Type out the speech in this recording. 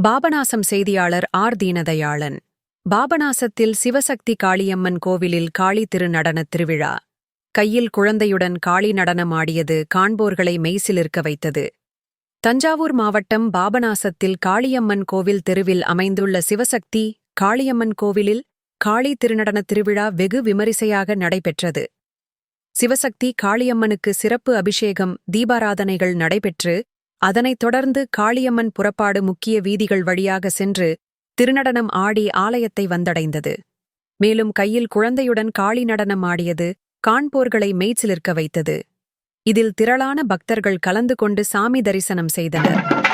பாபநாசம் செய்தியாளர் ஆர். தீனதயாளன். பாபநாசத்தில் சிவசக்தி காளியம்மன் கோவிலில் காளி திருநடனத் திருவிழா. கையில் குழந்தையுடன் காளி நடனம் ஆடியது காண்போர்களை மெய்சிலிர்க்க வைத்தது. தஞ்சாவூர் மாவட்டம் பாபநாசத்தில் காளியம்மன் கோவில் தெருவில் அமைந்துள்ள சிவசக்தி காளியம்மன் கோவிலில் காளி திருநடனத் திருவிழா வெகு விமரிசையாக நடைபெற்றது. சிவசக்தி காளியம்மனுக்கு சிறப்பு அபிஷேகம், தீபாராதனைகள் நடைபெற்று, அதனைத் தொடர்ந்து காளியம்மன் புறப்பாடு முக்கிய வீதிகள் வழியாக சென்று திருநடனம் ஆடி ஆலயத்தை வந்தடைந்தது. மேலும் கையில் குழந்தையுடன் காளி நடனம் ஆடியது காண்போர்களை மெய்சிலிர்க்க வைத்தது. இதில் திரளான பக்தர்கள் கலந்து கொண்டு சாமி தரிசனம் செய்தனர்.